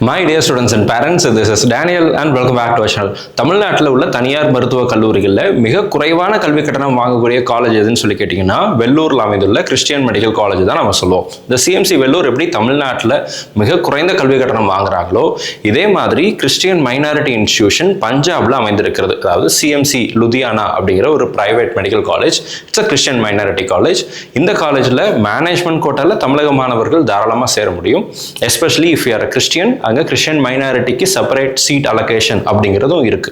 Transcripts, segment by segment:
My dear students and parents, this is Daniel and welcome back to our channel. தமிழ்நாட்டில் உள்ள தனியார் மருத்துவ கல்லூரிகளில் மிக குறைவான கல்வி கட்டணம் வாங்கக்கூடிய காலேஜ் எதுன்னு சொல்லி கேட்டிங்கன்னா வெள்ளூரில் அமைந்துள்ள கிறிஸ்டியன் மெடிக்கல் காலேஜ் தான் நம்ம சொல்லுவோம். இந்த சிஎம்சி வெள்ளூர் எப்படி தமிழ்நாட்டில் மிக குறைந்த கல்வி கட்டணம் வாங்குறாங்களோ இதே மாதிரி கிறிஸ்டியன் மைனாரிட்டி இன்ஸ்டிடியூஷன் பஞ்சாப்ல அமைந்திருக்கிறது. அதாவது சிஎம்சி லுதியானா அப்படிங்கிற ஒரு private medical college. It's a Christian minority college. இந்த காலேஜில் மேனேஜ்மெண்ட் கோட்டால தமிழக மாணவர்கள் தாராளமாக சேர முடியும். Especially if you are Christian, அங்கே கிறிஸ்டியன் மைனாரிட்டிக்கு செப்பரேட் சீட் அலோகேஷன் அப்படிங்கிறதும் இருக்கு.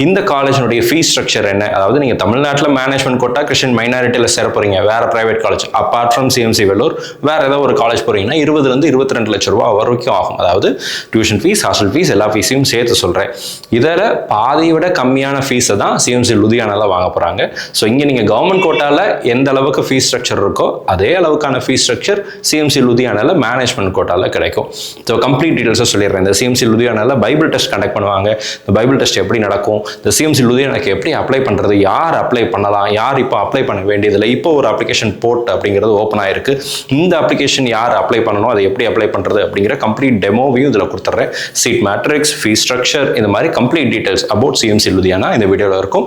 இந்த காலேஜினுடைய ஃபீஸ் ஸ்ட்ரக்சர் என்ன? அதாவது நீங்கள் தமிழ்நாட்டில் மேனேஜ்மெண்ட் கோட்டா கிறிஸ்டியன் மைனாரிட்டியில் சேர போறீங்க, வேற private college apart from CMC Vellore வேற ஏதோ ஒரு காலேஜ் போறீங்கன்னா 20 to 22 லட்சம் ரூபாய் வரைக்கும் ஆகும். அதாவது டியூஷன் ஃபீஸ், ஹாஸ்டல் ஃபீஸ், எல்லா ஃபீஸையும் சேர்த்து சொல்றேன். இதில் பாதியை விட கம்மியான ஃபீஸை தான் சிஎம்சி லுதியானால வாங்க போறாங்க. ஸோ இங்கே நீங்கள் கவர்மெண்ட் கோட்டால எந்த அளவுக்கு ஃபீஸ் ஸ்ட்ரக்சர் இருக்கோ அதே அளவுக்கான ஃபீஸ் ஸ்ட்ரக்சர் சிஎம்சி லுதியானால மேனேஜ்மெண்ட் கோட்டால கிடைக்கும். ஸோ கம்ப்ளீட் டீடைல்ஸை சொல்லிடுறேன். இந்த சிஎம்சி லுதியானால பைபிள் டெஸ்ட் கண்டக்ட் பண்ணுவாங்க. இந்த பைபிள் டெஸ்ட் எப்படி நடக்கும், இந்த சிஎம்சி லுதியானாக்கு எப்படி அப்ளை பண்றது, யார் அப்ளை பண்ணலாம், யார் இப்போ அப்ளை பண்ண வேண்டியதில்லை, இப்போ ஒரு அப்ளிகேஷன் போர்ட் அப்படிங்கிறது ஓப்பன் ஆயிருக்கு. இந்த அப்ளிகேஷன் யார் அப்ளை பண்ணணும், அதை எப்படி அப்ளை பண்றது அப்படிங்கிற கம்ப்ளீட் டெமோவையும் இதில் கொடுத்துட்றேன். சீட் மேட்ரிக்ஸ், ஃபீஸ் ஸ்ட்ரக்சர், இந்த மாதிரி complete details about CMC Ludhiana இந்த வீடியோவில் இருக்கும்.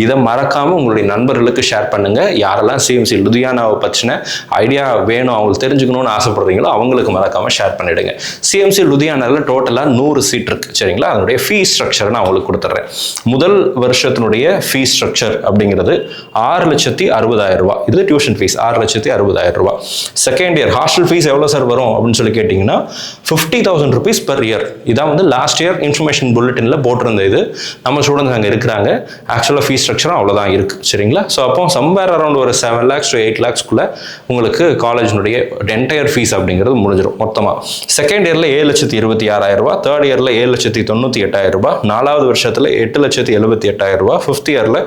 இதை மறக்காம உங்களுடைய நண்பர்களுக்கு ஷேர் பண்ணுங்க. யாரெல்லாம் சிஎம்சி லுதியானாவை பற்றின ஐடியா வேணும், அவங்களுக்கு தெரிஞ்சுக்கணும்னு ஆசைப்படுறீங்களோ அவங்களுக்கு மறக்காம ஷேர் பண்ணிடுங்க. சிஎம்சி லுதியானால டோட்டலாக 100 சீட் இருக்கு, சரிங்களா? அதனுடைய ஃபீஸ் ஸ்ட்ரக்சர் நான் உங்களுக்கு கொடுத்துட்றேன். முதல் வருஷத்தினுடைய ஃபீஸ் ஸ்ட்ரக்சர் அப்படிங்கிறது 6,60,000 ரூபாய். இது டியூஷன் ஃபீஸ் 6,60,000 ரூபாய். செகண்ட் இயர் ஹாஸ்டல் ஃபீஸ் எவ்வளோ சார் வரும் அப்படின்னு சொல்லி கேட்டிங்கன்னா 50,000 rupees per year. இதான் வந்து லாஸ்ட் இயர் இன்ஃபர்மேஷன் புல்லட்டினில் போட்டிருந்த இது. நம்ம ஸ்டூடெண்ட்ஸ் அங்கே இருக்கிறாங்க. ஆக்சுவலாக ஃபீஸ் ஸ்ட்ரக்சரும் அவ்வளோதான் இருக்கு, சரிங்களா? ஸோ அப்போ சம்வேர் அரௌண்ட் ஒரு 7 lakhs to 8 lakhsக்குள்ள உங்களுக்கு காலேஜினுடைய என்டையர் ஃபீஸ் அப்படிங்கிறது முடிஞ்சிடும் மொத்தமாக. செகண்ட் இயரில் 7,26,000 ரூபாய், தேர்ட் இயரில் 7,98,000 ரூபாய், நாலாவது வருஷத்தில் 8,78,000 ரூபாய், ஃபிஃப்த் இயரில்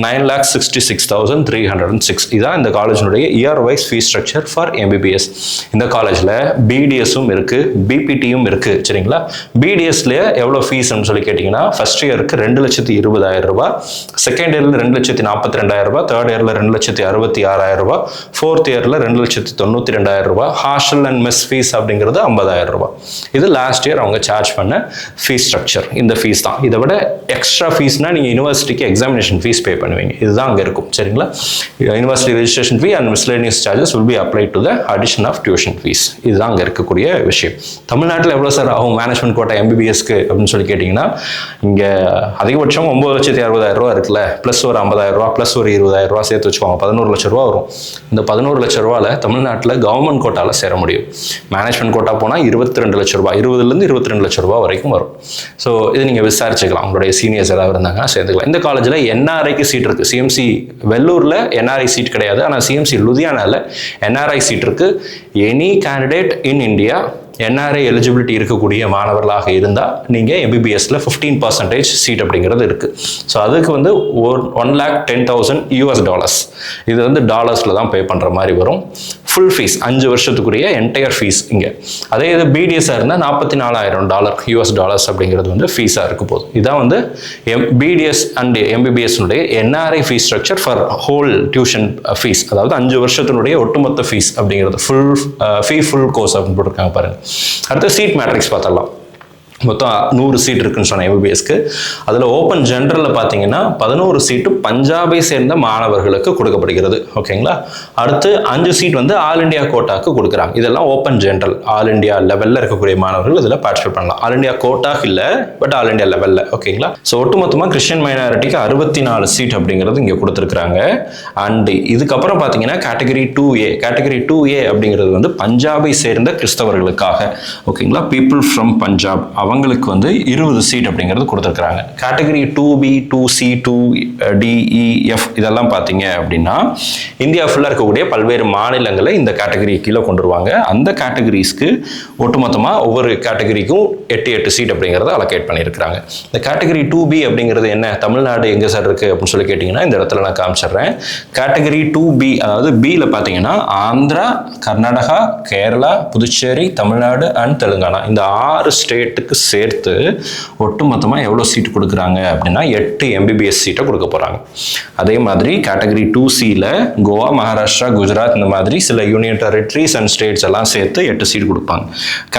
9,66,306. இதான் இந்த காலேஜினுடைய year wise fees structure for MBBS. இந்த காலேஜில் பிடிஎஸும் இருக்கு, பிபிடியும் இருக்கு, சரிங்களா? பிடிஎஸ்ல எவ்வளோ ஃபீஸ்ன்னு சொல்லி கேட்டிங்கன்னா ஃபர்ஸ்ட் இயருக்கு 2,20,000 ரூபாய், செகண்ட் இயரில் 2,42,000 ரூபாய், தேர்ட் இயரில் 2,66,000 ரூபாய், ஃபோர்த் இயரில் 2,92,000 ரூபாய். ஹாஸ்டல் அண்ட் மெஸ் ஃபீஸ் அப்படிங்கிறது 50,000 ரூபாய். இது லாஸ்ட் இயர் அவங்க சார்ஜ் பண்ண ஃபீஸ் ஸ்ட்ரக்சர். இந்த ஃபீஸ் தான். இதை விட எக்ஸ்ட்ரா ஃபீஸ்னா நீங்கள் யூனிவர்சிட்டிக்கு எக்ஸாமினேஷன் ஃபீஸ் பே பண்ணுவீங்க. இதுதான் அங்கே இருக்கும், சரிங்களா? University registration fee and miscellaneous charges will be applied to the addition of tuition fees. இதுதான் அங்கே இருக்கக்கூடிய விஷயம். தமிழ்நாட்டில் எவ்வளோ சார் ஆகும் மேனேஜ்மெண்ட் கோட்டா எம்பிபிஎஸ்க்கு அப்படின்னு சொல்லி கேட்டிங்கன்னா இங்கே அதிகபட்சம் 9,60,000 ரூபா இருக்குல்ல, ப்ளஸ் ஒரு 50,000 ரூபா, ப்ளஸ் ஒரு 20,000 ரூபா சேர்த்து வச்சுக்கோங்க, 11 லட்சம் ரூபா வரும். இந்த 11 லட்சம் ரூபாவில் தமிழ்நாட்டில் கவர்மெண்ட் கோட்டாவில் சேர முடியும். மேனேஜ்மெண்ட் கோட்டா போனால் 22 லட்சம் ரூபாய், 20 to 22 லட்சம் ரூபாய் வரைக்கும் வரும். ஸோ இது நீங்கள் விசாரிச்சுக்கலாம், உங்களுடைய சீனியர்ஸ் ஏதாவது இருந்தாங்கன்னா சேர்த்துக்கலாம். இந்த காலேஜில் என்ஆர்ஐக்கு சீட் இருக்குது. சிஎம்சி வெள்ளூரில் என்ஆர்ஐ சீட் கிடையாது, ஆனால் சிஎம்சி லுதியானால என்ஆர்ஐ சீட் இருக்குது. Any candidate in India NRI eligibility இருக்கக்கூடிய மாணவர்களாக இருந்தால் நீங்கள் எம்பிபிஎஸ்ல 15% சீட் அப்படிங்கிறது இருக்குது. ஸோ அதுக்கு வந்து $1,10,000 இது வந்து டாலர்ஸில் தான் பே பண்ணுற மாதிரி வரும். ஃபுல் ஃபீஸ் 5 வருஷத்துக்குரிய என்டையர் ஃபீஸ் இங்கே. அதே இது பிடிஎஸ்ஸாக இருந்தால் $44,000 அப்படிங்கிறது வந்து ஃபீஸாக இருக்க போகுது. இதான் வந்து பிடிஎஸ் அண்ட் எம்பிபிஎஸ்னுடைய NRI fees structure for whole tuition fees. அதாவது 5 வருஷத்தினுடைய ஒட்டுமொத்த ஃபீஸ் அப்படிங்கிறது ஃபுல் கோர்ஸ் அப்படின்னு போட்டிருக்காங்க பாருங்க. அடுத்து சீட் மேட்ரிக்ஸ் பார்த்தரலாம். மொத்தம் 100 சீட் இருக்குன்னு சொன்னேன் எம்பிபிஎஸ்க்கு. அதில் ஓப்பன் ஜென்ரலில் பார்த்தீங்கன்னா 11 சீட்டு பஞ்சாபை சேர்ந்த மாணவர்களுக்கு கொடுக்கப்படுகிறது, ஓகேங்களா? அடுத்து 5 சீட் வந்து ஆல் இண்டியா கோட்டாக்கு கொடுக்குறாங்க. இதெல்லாம் ஓப்பன் ஜென்ரல், ஆல் இண்டியா லெவலில் இருக்கக்கூடிய மாணவர்கள் இதில் பார்ட்டிசிபேட் பண்ணலாம். ஆல் இண்டியா கோட்டாக இல்லை, பட் ஆல் இண்டியா லெவலில், ஓகேங்களா? ஸோ ஒட்டுமொத்தமாக கிறிஸ்டியன் மைனாரிட்டிக்கு 64 சீட் அப்படிங்கிறது இங்கே கொடுத்துருக்குறாங்க. அண்ட் இதுக்கப்புறம் பார்த்தீங்கன்னா கேட்டகரி 2A. கேட்டகரி 2A அப்படிங்கிறது வந்து பஞ்சாபை சேர்ந்த கிறிஸ்தவர்களுக்காக, ஓகேங்களா? பீப்புள் ஃப்ரம் பஞ்சாப் அவங்களுக்கு வந்து 20 சீட் அப்படிங்கிறது கொடுத்துருக்குறாங்க. Category 2B, 2C, 2D, E, F இதெல்லாம் பார்த்தீங்க அப்படின்னா இந்தியா ஃபுல்லாக இருக்கக்கூடிய பல்வேறு மாநிலங்களை இந்த கேட்டகரி கீழே கொண்டு வருவாங்க. அந்த கேட்டகரிஸ்க்கு ஒட்டுமொத்தமாக ஒவ்வொரு கேட்டகரிக்கும் 8 சீட் அப்படிங்கிறத அலோகேட் பண்ணியிருக்கிறாங்க. இந்த கேட்டகரி 2B அப்படிங்கிறது என்ன, தமிழ்நாடு எங்கே சார் இருக்குது அப்படின்னு சொல்லி கேட்டிங்கன்னா இந்த இடத்துல நான் காமிச்சிடுறேன். கேட்டகரி 2B அதாவது பியில் பார்த்தீங்கன்னா ஆந்திரா, கர்நாடகா, கேரளா, புதுச்சேரி, தமிழ்நாடு அண்ட் தெலுங்கானா இந்த 6 ஸ்டேட்டுக்கு சேர்த்து ஒட்டுமொத்தமாக எவ்வளோ சீட் கொடுக்குறாங்க அப்படின்னா 8 MBBS சீட்டை கொடுக்க போகிறாங்க. அதே மாதிரி கேட்டகரி 2Cயில் கோவா, மகாராஷ்டிரா, குஜராத் இந்த மாதிரி சில யூனியன் டெரிட்டரிஸ் அண்ட் ஸ்டேட்ஸ் எல்லாம் சேர்த்து 8 சீட் கொடுப்பாங்க.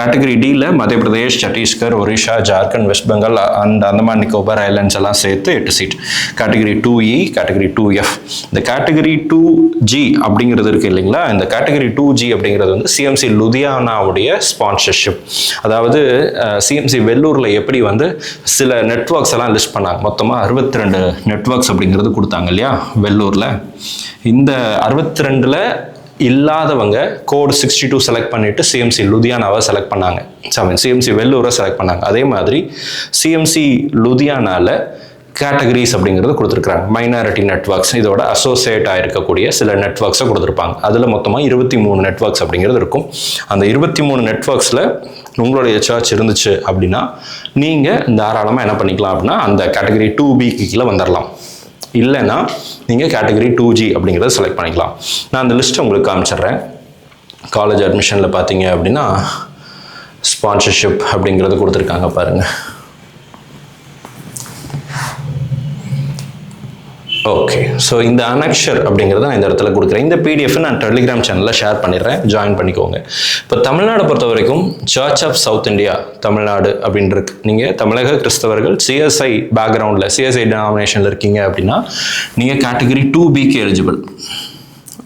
கேட்டகரி Dயில் மத்திய Pradesh, Chhattisgarh, Orissa, Jharkhand, west Bengal and Andaman Nicobar islands எல்லாம் சேர்த்து 8 seat. Category 2E, category 2F. இந்த கேட்டகரி 2G அப்படிங்கிறது இருக்கு இல்லைங்களா, இந்த கேட்டகரி 2G அப்படிங்கிறது வந்து சிஎம்சி லுதியானாவுடைய ஸ்பான்சர்ஷிப். அதாவது சிஎம்சி வெள்ளூரில் எப்படி வந்து சில நெட்வொர்க்ஸ் எல்லாம் லிஸ்ட் பண்ணாங்க, மொத்தமாக 62 நெட்வொர்க்ஸ் அப்படிங்கிறது கொடுத்தாங்க இல்லையா வெள்ளூரில். இந்த 62ல் இல்லாதவங்க கோட் 62 செலக்ட் பண்ணிட்டு சிஎம்சி லுதியானாவை செலக்ட் பண்ணாங்க, சிஎம்சி வெள்ளூரை செலக்ட் பண்ணாங்க. அதே மாதிரி சிஎம்சி லுதியானாவில் கேட்டகரிஸ் அப்படிங்கிறது கொடுத்துருக்குறாங்க. மைனாரிட்டி நெட்வொர்க்ஸ் இதோட அசோசியேட் ஆகிருக்கக்கூடிய சில நெட்வொர்க்ஸை கொடுத்துருப்பாங்க. அதில் மொத்தமாக 23 நெட்வொர்க்ஸ் அப்படிங்கிறது இருக்கும். அந்த 23 நெட்வொர்க்ஸில் உங்களுடைய சர்ச் இருந்துச்சு அப்படின்னா நீங்கள் தாராளமாக என்ன பண்ணிக்கலாம் அப்படின்னா அந்த கேட்டகரி 2Bக்கு கீழே வந்துடலாம். இல்லைன்னா நீங்கள் கேட்டகரி 2G அப்படிங்கிறத செலக்ட் பண்ணிக்கலாம். நான் அந்த லிஸ்ட்டை உங்களுக்கு காமிச்சிட்றேன். காலேஜ் அட்மிஷனில் பார்த்தீங்க அப்படின்னா ஸ்பான்சர்ஷிப் அப்படிங்கிறது கொடுத்துருக்காங்க பாருங்கள். ஓகே, ஸோ இந்த அனக்ஷர் அப்படிங்கிறத நான் இந்த இடத்துல கொடுக்குறேன். இந்த PDF நான் டெலிகிராம் சேனலில் ஷேர் பண்ணிடுறேன், ஜாயின் பண்ணிக்கோங்க. இப்போ தமிழ்நாடு பொறுத்த வரைக்கும் Church of South India Tamil Nadu அப்படின்னு இருக்கு. நீங்கள் தமிழக கிறிஸ்தவர்கள் CSI பேக்ரவுண்டில் CSI டினாமினேஷனில் இருக்கீங்க அப்படின்னா நீங்கள் கேட்டகரி 2Bக்கு எலிஜிபிள்.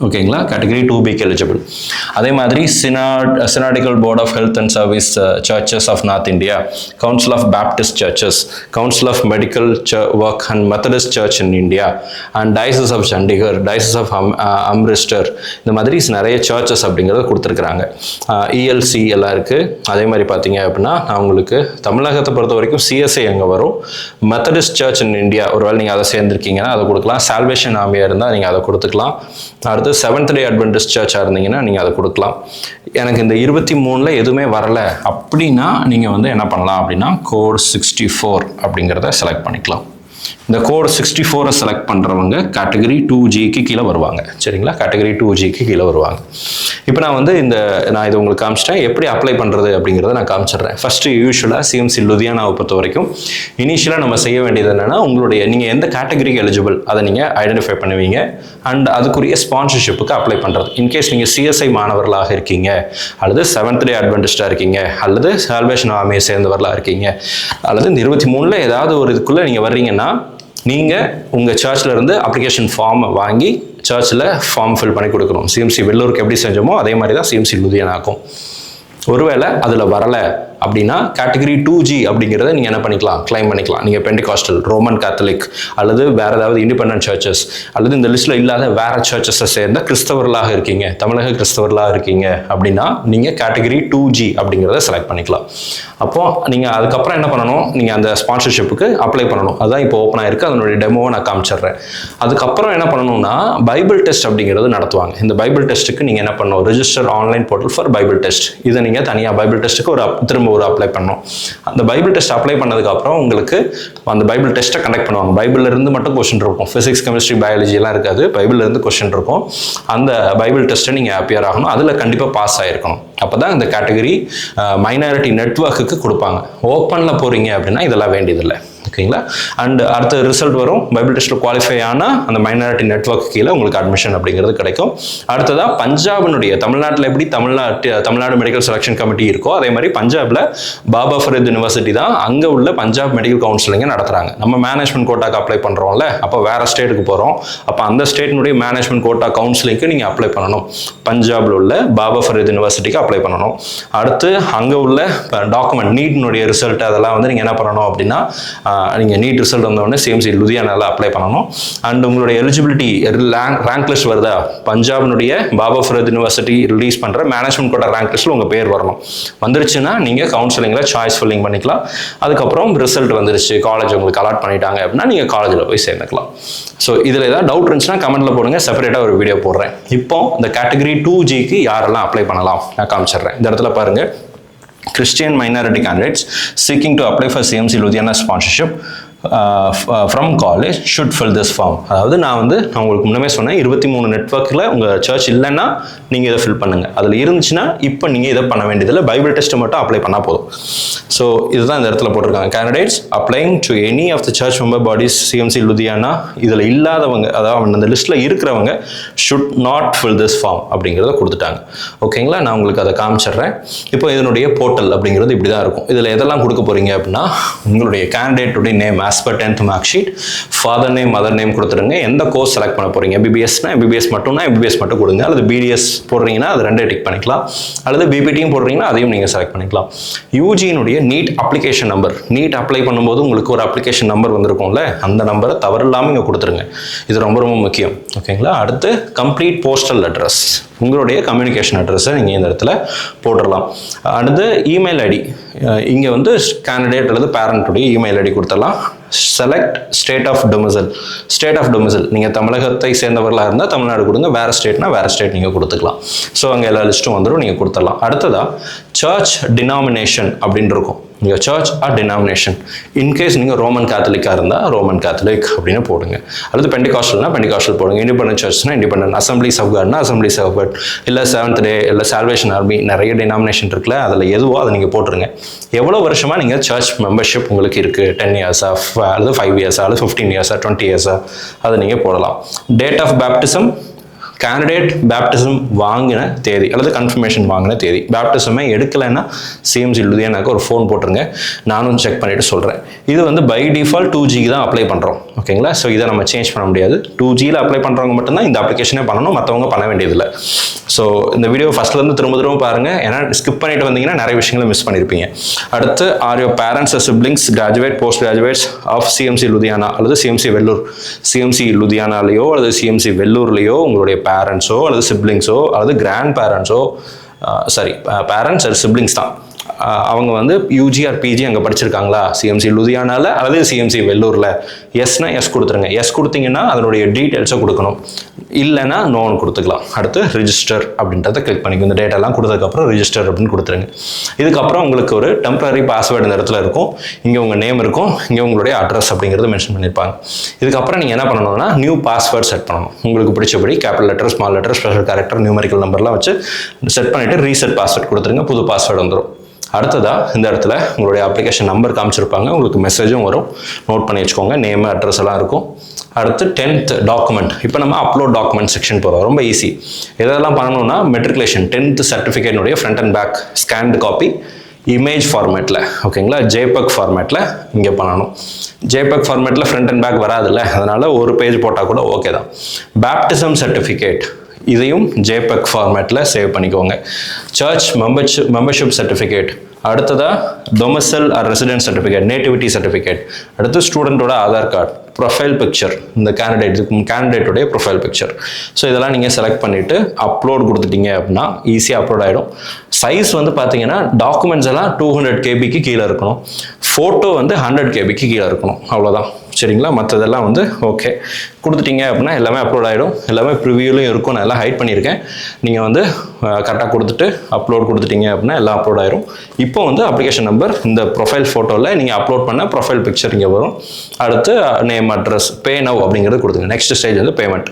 ஓகேங்களா, கேட்டகரி 2Bக்கு எலிஜிபிள். அதே மாதிரி synodical board of health and service churches of north India, council of Baptist churches, council of medical work and Methodist church in India and diocese of Chandigarh, diocese of Amritsar, இந்த மாதிரி நிறைய churches அப்படிங்கிறத கொடுத்துருக்குறாங்க. ELC எல்லாம் இருக்குது. அதே மாதிரி பார்த்தீங்க அப்படின்னா நான் உங்களுக்கு தமிழகத்தை பொறுத்த வரைக்கும் CSI எங்கே வரும், மெத்தடிஸ்ட் சர்ச் இன் இந்தியா ஒருவேளை நீங்கள் அதை சேர்ந்துருக்கீங்கன்னா அதை கொடுக்கலாம். சால்வேஷன் ஆர்மியாக இருந்தால் நீங்கள் அதை கொடுத்துக்கலாம். அடுத்து செவன்த் டே அட்வென்டிஸ்ட் சர்ச்சாக இருந்தீங்கன்னா நீங்கள் அதை கொடுக்கலாம். எனக்கு இந்த 23ல் எதுவுமே வரல அப்படின்னா நீங்கள் வந்து என்ன பண்ணலாம் அப்படின்னா கோட் 64 அப்படிங்கிறத செலக்ட் பண்ணிக்கலாம். இந்த கோட் 64 செலக்ட் பண்ணுறவங்க கேட்டகரி 2Gக்கு கீழே வருவாங்க. சரிங்களா, கேட்டகரி 2Gக்கு கீழே வருவாங்க. இப்போ நான் இதை உங்களுக்கு காமிச்சிட்டேன். எப்படி அப்ளை பண்ணுறது அப்படிங்கிறத நான் காமிச்சிடுறேன். ஃபஸ்ட்டு யூஸ்வலாக சிஎம்சி லுதியானாவை பொறுத்த வரைக்கும் இனிஷியலாக நம்ம செய்ய வேண்டியது என்னென்னா நீங்கள் எந்த கேட்டகரிக்கு எலிஜிபிள் அதை நீங்கள் ஐடென்டிஃபை பண்ணுவீங்க அண்ட் அதுக்குரிய ஸ்பான்சர்ஷிப்புக்கு அப்ளை பண்ணுறது. இன்கேஸ் நீங்கள் CSI மாணவர்களாக இருக்கீங்க அல்லது செவன்த் டே அட்வென்டிஸ்டாக இருக்கீங்க அல்லது சால்வேஷன் ஆர்மியை சேர்ந்தவர்களாக இருக்கீங்க அல்லது இந்த 23ல் ஏதாவது ஒரு இதுக்குள்ளே நீங்கள் வர்றீங்கன்னா நீங்கள் உங்கள் சர்ச்சில் இருந்து அப்ளிகேஷன் ஃபார்மை வாங்கி சர்ச்சில் ஃபார்ம் ஃபில் பண்ணி கொடுக்கணும். சிஎம்சி வெள்ளூருக்கு எப்படி செஞ்சோமோ அதே மாதிரி தான் சிஎம்சி லுதியானாக்கும். ஒருவேளை அதில் வரலை அப்படின்னா கேட்டகரி 2G அப்படிங்கிறத நீங்கள் என்ன பண்ணிக்கலாம், கிளைம் பண்ணிக்கலாம். நீங்கள் பெண்டிகாஸ்டல், ரோமன் கேத்தலிக் அல்லது வேறு ஏதாவது இண்டிபெண்டன்ட் சர்ச்சஸ் அல்லது இந்த லிஸ்ட்டில் இல்லாத வேறு சர்ச்சஸை சேர்ந்த கிறிஸ்தவர்களாக இருக்கீங்க, தமிழக கிறிஸ்தவர்களாக இருக்கீங்க அப்படின்னா நீங்கள் கேட்டகரி 2G அப்படிங்கிறத செலக்ட் பண்ணிக்கலாம். அப்போது நீங்கள் அதுக்கப்புறம் என்ன பண்ணணும், நீங்கள் அந்த ஸ்பான்சர்ஷிப்புக்கு அப்ளை பண்ணணும். அதுதான் இப்போ ஓப்பன் ஆகிருக்கு. அதனுடைய டெமோவை நான் காமிச்சிடுறேன். அதுக்கப்புறம் என்ன பண்ணணும்னா பைபிள் டெஸ்ட் அப்படிங்கிறது நடத்துவாங்க. இந்த பைபிள் டெஸ்ட்டுக்கு நீங்கள் என்ன பண்ணணும், register online portal for Bible test. இதை நீங்கள் தனியாக பைபிள் டெஸ்ட்டுக்கு திரும்ப அப்ளை பண்ணணும். அந்த பைபிள் டெஸ்ட் அப்ளை பண்ணதுக்கு அப்புறம் உங்களுக்கு அந்த பைபிள் டெஸ்ட்டை கண்டக்ட் பண்ணுவாங்க. பைபிள்ல இருந்து மட்டும் கொஸ்டின் இருக்கும். பிசிக்ஸ், கெமிஸ்ட்ரி, பயாலஜி எல்லாம் இருக்காது. பைபிள்ல இருந்து கொஸ்டின் இருக்கும். அந்த பைபிள் டெஸ்ட்டை நீங்க அப்பியர் ஆகணும். அதுல கண்டிப்பா பாஸ் ஆயிருக்கணும். அப்பதான் இந்த கேட்டகரி மைனாரிட்டி நெட்வொர்க்குக்கு கொடுப்பாங்க. ஓப்பன்ல போறீங்க அப்படின்னா இதெல்லாம் வேண்டியதில்லை. ஓகேங்களா. அண்ட் அடுத்த ரிசல்ட் வரும். பைபிள் டெஸ்ட்டில் குவாலிஃபை ஆனால் அந்த மைனாரிட்டி நெட்வொர்க் கீழே உங்களுக்கு அட்மிஷன் அப்படிங்கிறது கிடைக்கும். அடுத்ததாக பஞ்சாபினுடைய, தமிழ்நாட்டில் எப்படி தமிழ்நாடு மெடிக்கல் செலெக்ஷன் கமிட்டி இருக்கோ அதே மாதிரி பஞ்சாபில் பாபா ஃபரீத் யூனிவர்சிட்டி தான் அங்கே உள்ள பஞ்சாப் மெடிக்கல் கவுன்சிலிங்கை நடத்துகிறாங்க. நம்ம மேனேஜ்மெண்ட் கோட்டாக்கு அப்ளை பண்ணுறோம்ல, அப்போ வேறு ஸ்டேட்டுக்கு போகிறோம். அப்போ அந்த ஸ்டேட்டினுடைய மேனேஜ்மெண்ட் கோட்டா கவுன்சிலிங்க்கு நீங்கள் அப்ளை பண்ணணும். பஞ்சாபில் உள்ள பாபா ஃபரீத் யூனிவர்சிட்டிக்கு அப்ளை பண்ணணும். அடுத்து அங்கே உள்ள டாக்குமெண்ட், நீட்னுடைய ரிசல்ட் அதெல்லாம் நீங்கள் என்ன பண்ணணும் அப்படின்னா நீங்கள் நீட் ரிசல்ட் வந்தோடனே சிஎம்சி லுதியானால அப்ளை பண்ணணும். அண்ட் உங்களுடைய எலிஜிபிலிட்டி ரேங்க் லிஸ்ட் வருதா, பஞ்சாபினுடைய பாபா ஃபரீத் யூனிவர்சிட்டி ரிலீஸ் பண்ணுற மேனேஜ்மெண்ட் கோட்டா ரேங்க் லிஸ்ட்டில் உங்கள் பேர் வரணும். வந்துருச்சுன்னா நீங்கள் கவுன்சிலிங்கில் சாய்ஸ் ஃபில்லிங் பண்ணிக்கலாம். அதுக்கப்புறம் ரிசல்ட் வந்துருச்சு, காலேஜ் உங்களுக்கு அலாட் பண்ணிட்டாங்க அப்படின்னா நீங்கள் காலேஜில் போய் சேர்ந்துக்கலாம். ஸோ இதில் ஏதாவது டவுட் இருந்துச்சுன்னா கமெண்ட்டில் போடுங்க, செப்பரேட்டாக ஒரு வீடியோ போடுறேன். இப்போ இந்த கேட்டகரி 2Gக்கு யாரெல்லாம் அப்ளை பண்ணலாம் நான் காமிச்சிடுறேன். இந்த இடத்துல பாருங்கள், Christian minority candidates seeking to apply for CMC Ludhiana sponsorship, from college should fill this form. அதாவது நான் உங்களுக்கு முன்னமே சொன்னேன் 23 நெட்வொர்க்கில் உங்கள் சர்ச் இல்லைன்னா நீங்கள் இதை ஃபில் பண்ணுங்கள். அதில் இருந்துச்சுன்னா இப்போ நீங்கள் இதை பண்ண வேண்டியதில்லை, பைபிள் டெஸ்ட் மட்டும் அப்ளை பண்ணால் போதும். ஸோ இதுதான் இந்த இடத்துல போட்டிருக்காங்க. Candidates applying to any of the church member bodies CMC Ludhiana, இதில் இல்லாதவங்க, அதாவது அந்த லிஸ்ட்டில் இருக்கிறவங்க should not fill this form அப்படிங்கிறத கொடுத்துட்டாங்க. ஓகேங்களா, நான் உங்களுக்கு அதை காமிச்சிடுறேன். இப்போ இதனுடைய போர்ட்டல் அப்படிங்கிறது இப்படி தான் இருக்கும். இதில் எதெல்லாம் கொடுக்க போகிறீங்க அப்படின்னா, உங்களுடைய கேண்டிடேட்டுடைய name as per 10th mark sheet, father name mother name கொடுத்துருங்க. எந்த கோர்ஸ் செலக்ட் பண்ண போகிறீங்க, எம்பிபிஎஸ்னா எம்பிபிஎஸ் மட்டும்னா எம்பிபிஎஸ் மட்டும் கொடுங்க, அல்லது பிடிஎஸ் போடுறீங்கன்னா அது ரெண்டே டிக் பண்ணிக்கலாம், அல்லது பிபிடியும் போடுறீங்கன்னா அதையும் நீங்கள் செலக்ட் பண்ணிக்கலாம். யூஜியினுடைய NEET application number, NEET apply பண்ணும்போது உங்களுக்கு ஒரு அப்ளிகேஷன் நம்பர் வந்திருக்கும்ல, அந்த நம்பரை தவறில்லாமல் இங்கே கொடுத்துருங்க. இது ரொம்ப ரொம்ப முக்கியம். ஓகேங்களா, அடுத்து கம்ப்ளீட் போஸ்டல் அட்ரஸ், உங்களுடைய கம்யூனிகேஷன் அட்ரஸை நீங்கள் இந்த இடத்துல போட்டுடலாம். அடுத்து இமெயில் ஐடி, இங்கே கேண்டிடேட் அல்லது பேரண்ட்டுடைய இமெயில் ஐடி கொடுத்துடலாம். Select state of domicile, state of domicile நீங்கள் தமிழகத்தை சேர்ந்தவர்களாக இருந்தால் தமிழ்நாடு கொடுங்க, வேறு ஸ்டேட்னா வேறு ஸ்டேட் நீங்கள் கொடுத்துக்கலாம். ஸோ அங்கே எல்லா லிஸ்ட்டும் வந்துடும், நீங்கள் கொடுத்துடலாம். அடுத்ததாக சர்ச் டினாமினேஷன் அப்படின்னு இருக்கும். நீங்கள் சர்ச் ஆர் டினாமினேஷன், இன்கேஸ் நீங்கள் ரோமன் கேத்தலிக்காக இருந்தால் ரோமன் கேத்தலிக் அப்படின்னு போடுங்க, அல்லது பெண்டிகாஸ்டல்னா பெண்டிகாஸ்டல் போடுங்க, இண்டிபெண்டன்ட் சர்ச்னா இண்டிபெண்டன்ட், அசம்பிளிஸ் ஆஃப் காட்னா அசம்பிளிஸ் ஆஃப் காட், இல்லை செவன்த் டே, இல்லை சால்வேஷன் ஆர்மி, நிறைய டினாமினேஷன் இருக்குல்ல, அதில் எதுவோ அதை நீங்கள் போட்டுருங்க. எவ்வளோ வருஷமாக நீங்கள் சர்ச் மெம்பர்ஷிப் உங்களுக்கு இருக்குது, 10 இயர்ஸா அல்லது 5 இயர்ஸா அல்லது 15 இயர்ஸா 20 இயர்ஸா, அதை நீங்கள் போடலாம். Date of baptism, candidate baptism வாங்கின தேதி அல்லது கன்ஃபர்மேஷன் வாங்கின தேதி. பேப்டிசமே எடுக்கலைன்னா சிஎம்சி லுதியானாக்கு ஒரு ஃபோன் போட்டுருங்க, நானும் செக் பண்ணிவிட்டு சொல்கிறேன். இது பை டிஃபால்ட் 2G தான் அப்ளை பண்ணுறோம். ஓகேங்களா, ஸோ இதை நம்ம சேஞ்ச் பண்ண முடியாது. 2Gயில் அப்ளை பண்ணுறவங்க மட்டும்தான் இந்த அப்ளிகேஷனே பண்ணணும், மற்றவங்க பண்ண வேண்டியதில்லை. ஸோ இந்த வீடியோ ஃபஸ்ட்லேருந்து திரும்ப பாருங்கள், ஏன்னா ஸ்கிப் பண்ணிட்டு வந்தீங்கன்னா நிறைய விஷயங்களை மிஸ் பண்ணியிருப்பீங்க. அடுத்து, are your parents siblings graduate post graduates of CMC Ludhiana அல்லது சிஎம்சி வெல்லூர், சிஎம்சி லுதியானாலேயோ அல்லது சிஎம்சி வெல்லூர்லேயோ உங்களுடைய பேரண்ட்ஸோ அல்லது சிப்ளிங்ஸோ அல்லது கிராண்ட் பேரண்ட்ஸோ, பேரண்ட்ஸ் அல்லது சிப்ளிங்ஸ் தான், அவங்க யூஜி ஆர் பிஜி அங்கே படிச்சிருக்காங்களா சிஎம்சி லுதியானால அல்லது சிஎம்சி வெல்லூரில், எஸ்னா எஸ் கொடுத்துருங்க. எஸ் கொடுத்தீங்கன்னா அதனுடைய டீட்டெயில்ஸை கொடுக்கணும், இல்லைன்னா நோன்னு கொடுத்துக்கலாம். அடுத்து ரிஜிஸ்டர் அப்படின்றத கிளிக் பண்ணிக்கணும். இந்த டேட்டாலாம் கொடுத்ததுக்கப்புறம் ரிஜிஸ்டர் அப்படின்னு கொடுத்துருங்க. இதுக்கப்புறம் உங்களுக்கு ஒரு டெம்பரரி பாஸ்வேர்டு இந்த இடத்துல இருக்கும், இங்கே உங்கள் நேம் இருக்கும், இங்கே உங்களுடைய அட்ரஸ் அப்படிங்கிறது மென்ஷன் பண்ணியிருப்பாங்க. இதுக்கப்புறம் நீங்கள் என்ன பண்ணணும்னா நியூ பாஸ்வேர்டு செட் பண்ணணும். உங்களுக்கு பிடிச்சபடி capital letter, small letter, special character, numerical நம்பர்லாம் வச்சு செட் பண்ணிவிட்டு ரீசெட் பாஸ்வேர்டு கொடுத்துருங்க, புது பாஸ்வேர்டு வந்துடும். அடுத்ததாக இந்த இடத்துல உங்களுடைய அப்ளிகேஷன் நம்பர் காமிச்சிருப்பாங்க, உங்களுக்கு மெசேஜும் வரும், நோட் பண்ணி வச்சுக்கோங்க, நேம் அட்ரஸ் எல்லாம் இருக்கும். அடுத்து 10th டாக்குமெண்ட், இப்போ நம்ம அப்லோட் டாக்குமெண்ட் செக்ஷன் போகிறோம், ரொம்ப ஈஸி. எதெல்லாம் பண்ணணும்னா மெட்ரிகுலேஷன் 10th சர்டிஃபிகேட்னுடைய front and back scanned copy image ஃபார்மேட்டில், ஓகேங்களா, JPEG ஃபார்மேட்டில் இங்கே பண்ணணும். JPEG ஃபார்மேட்டில் ஃப்ரண்ட் அண்ட் பேக் வராதுல்ல, அதனால் ஒரு பேஜ் போட்டால் கூட ஓகே தான். பேப்டிசம் சர்டிஃபிகேட், இதையும் JPEG ஃபார்மேட்டில் சேவ் பண்ணிக்கோங்க. சர்ச் மெம்பர்ஷிப் சர்டிஃபிகேட், அடுத்ததாக domicile or resident certificate, nativity certificate, அடுத்து ஸ்டூடெண்ட்டோட ஆதார் கார்டு, ப்ரொஃபைல் பிக்சர், இந்த கேண்டிடேட்டுடைய ப்ரொஃபைல் பிக்சர். ஸோ இதெல்லாம் நீங்கள் செலக்ட் பண்ணிவிட்டு அப்லோட் கொடுத்துட்டீங்க அப்படின்னா ஈஸியாக அப்லோட் ஆகிடும். சைஸ் பார்த்தீங்கன்னா டாக்குமெண்ட்ஸ் எல்லாம் 200 KB கீழே இருக்கணும், ஃபோட்டோ 100 KB கீழே இருக்கணும், அவ்வளோதான். சரிங்களா, மற்றதெல்லாம் ஓகே கொடுத்துட்டீங்க அப்படின்னா எல்லாமே அப்லோட் ஆகிடும். எல்லாமே ப்ரிவியூலையும் இருக்கும், நான் எல்லாம் ஹைட் பண்ணியிருக்கேன். நீங்கள் கரெக்டாக கொடுத்துட்டு அப்லோட் கொடுத்துட்டீங்க அப்படின்னா எல்லாம் அப்லோட் ஆயிரும். இப்போ அப்ளிகேஷன் நம்பர், இந்த ப்ரொஃபைல் ஃபோட்டோவில் நீங்கள் அப்லோட் பண்ண ப்ரொஃபைல் பிக்சர் இங்கே வரும். அடுத்து நேம், அட்ரஸ், பே நவ் அப்படிங்கிறது கொடுத்துங்க. Next stage payment.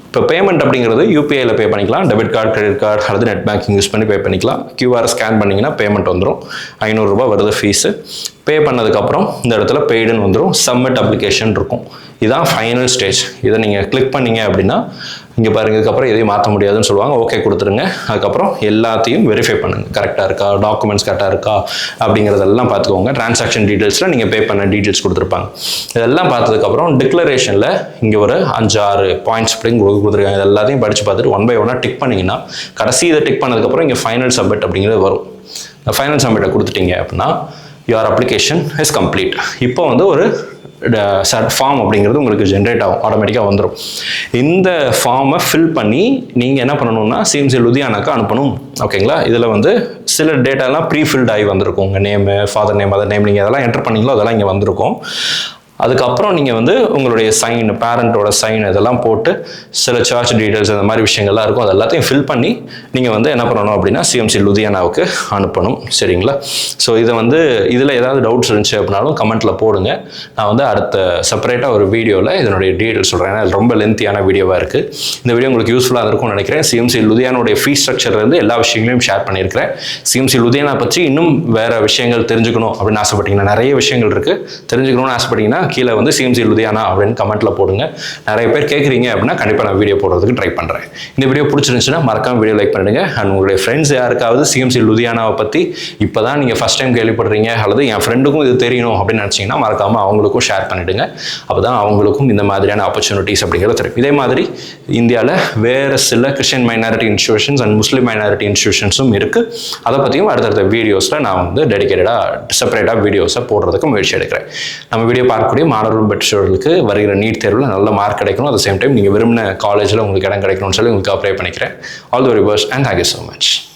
இப்போ பேமெண்ட் அப்படிங்கிறது யூபிஐயில் பே பண்ணிக்கலாம், டெபிட் கார்டு, கிரெடிட் கார்டு அல்லது நெட் பேங்கிங் யூஸ் பண்ணி பே பண்ணிக்கலாம். QR ஸ்கேன் பண்ணிங்கன்னா பேமெண்ட் வந்துடும். 500 ரூபாய் வருது ஃபீஸு. பே பண்ணதுக்கப்புறம் இந்த இடத்துல பெய்டுன்னு வந்துடும், சப்மிட் அப்ளிகேஷன் இருக்கும். இதுதான் ஃபைனல் ஸ்டேஜ். இதை நீங்கள் கிளிக் பண்ணீங்க அப்படின்னா இங்கே பாருங்க, இதுக்கப்புறம் எதையும் மாற்ற முடியாதுன்னு சொல்லுவாங்க, ஓகே கொடுத்துருங்க. அதுக்கப்புறம் எல்லாத்தையும் வெரிஃபை பண்ணுங்கள், கரெக்டாக இருக்கா, டாக்குமெண்ட்ஸ் கரெக்டாக இருக்கா அப்படிங்கிறதெல்லாம் பார்த்துக்கோங்க. டிரான்சாக்ஷன் டீட்டெயில்ஸில் நீங்கள் பே பண்ண டீட்டெயில்ஸ் கொடுத்துருப்பாங்க. இதெல்லாம் பார்த்ததுக்கப்புறம் டிக்ளரேஷனில் இங்கே ஒரு 5-6 பாயிண்ட்ஸ் அப்படின்னு கொடுத்துருக்காங்க. இது எல்லாத்தையும் படித்து பார்த்துட்டு 1 by 1 டிக் பண்ணிங்கன்னா கடைசி இதை டிக் பண்ணதுக்கப்புறம் இங்கே ஃபைனல் சப்மிட் அப்படிங்கிறது வரும். இந்த ஃபைனல் சப்மிட்டை கொடுத்துட்டீங்க அப்படின்னா your application is complete. இப்போ ஒரு ஃபார்ம் அப்படிங்கிறது உங்களுக்கு ஜென்ரேட் ஆகும், ஆட்டோமேட்டிக்காக வந்துடும். இந்த ஃபார்மை ஃபில் பண்ணி நீங்கள் என்ன பண்ணணும்னா சிஎம்சி லுதியானாக்கு அனுப்பணும். ஓகேங்களா, இதில் சில டேட்டாலாம் ப்ரீஃபில்ட் ஆகி வந்திருக்கும். உங்கள் name, father name, other name, நீங்கள் அதெல்லாம் என்டர் பண்ணீங்களோ அதெல்லாம் இங்கே வந்திருக்கும். அதுக்கப்புறம் நீங்கள் வந்து உங்களுடைய சைன், பேரண்ட்டோட சைன் இதெல்லாம் போட்டு சில சர்ச் டீட்டெயில்ஸ் அந்த மாதிரி விஷயங்கள்லாம் இருக்கும், அது எல்லாத்தையும் ஃபில் பண்ணி நீங்கள் வந்து என்ன பண்ணணும் அப்படின்னா சிஎம்சி லுதியானாவுக்கு அனுப்பணும். சரிங்களா? ஸோ இதை வந்து இதில் ஏதாவது டவுட்ஸ் இருந்துச்சு அப்படின்னாலும் கமெண்ட்டில் போடுங்க. நான் வந்து அடுத்த செப்பரேட்டாக ஒரு வீடியோவில் இதனுடைய டீட்டெயில்ஸ் சொல்கிறேன். ஏன்னா ரொம்ப லென்த்தியான வீடியோவாக இருக்குது. இந்த வீடியோ உங்களுக்கு யூஸ்ஃபுல்லாக இருக்கும்னு நினைக்கிறேன். சிஎம்சி லுதியானோடைய ஃபீஸ் ஸ்ட்ரக்சர்லேருந்து எல்லா விஷயங்களையும் ஷேர் பண்ணியிருக்கிறேன். சிஎம்சி லுதியானா பற்றி இன்னும் வேறு விஷயங்கள் தெரிஞ்சுக்கணும் அப்படின்னு ஆசைப்பட்டீங்கன்னா, நிறைய விஷயங்கள் இருக்குது, தெரிஞ்சுக்கணும்னு ஆசைப்பட்டீங்கன்னா கீழே வந்து சிஎம்சி லுதியானா அப்படின்னு கமெண்ட்டில் போடுங்க. நிறைய பேர் கேட்குறீங்க அப்படின்னா கண்டிப்பாக நான் வீடியோ போடுறதுக்கு ட்ரை பண்ணுறேன். இந்த வீடியோ பிடிச்சிருந்துச்சுன்னா மறக்காம வீடியோ லைக் பண்ணிடுங்க. அண்ட் உங்களுடைய ஃப்ரெண்ட்ஸ் யாருக்காவது சிஎம்சி லுதியானாவை பற்றி இப்போ தான் நீங்கள் ஃபஸ்ட் டைம் கேள்விப்படுறீங்க அல்லது என் ஃப்ரெண்டுக்கும் இது தெரியணும் அப்படின்னு நினச்சிங்கன்னா மறக்காமல் அவங்களுக்கும் ஷேர் பண்ணிவிடுங்க. அப்போ தான் அவங்களுக்கும் இந்த மாதிரியான ஆப்பர்ச்சுனிட்டிஸ் அப்படிங்கிறது தெரியும். இதே மாதிரி இந்தியாவில் வேறு சில Christian minority institutions and Muslim minority இன்ஸ்டியூஷன்ஸும் இருக்குது. அதை பற்றியும் அடுத்தடுத்த வீடியோஸில் நான் வந்து டெடிகேட்டடாக செப்பரேட்டாக வீடியோஸை போடுறதுக்கு முயற்சி எடுக்கிறேன். நம்ம வீடியோ பார்க்கக்கூடிய மாணவர்கள் பெற்றோர்களுக்கு வருகிற நீட் தேர்வில் நல்ல மார்க் கிடைக்கணும், அட் த சேம் டைம் நீங்கள் விரும்பின காலேஜில் உங்களுக்கு இடம் கிடைக்கணும்னு சொல்லி உங்களுக்கு அப்ளை பண்ணிக்கிறேன். All the very best and thank you so much.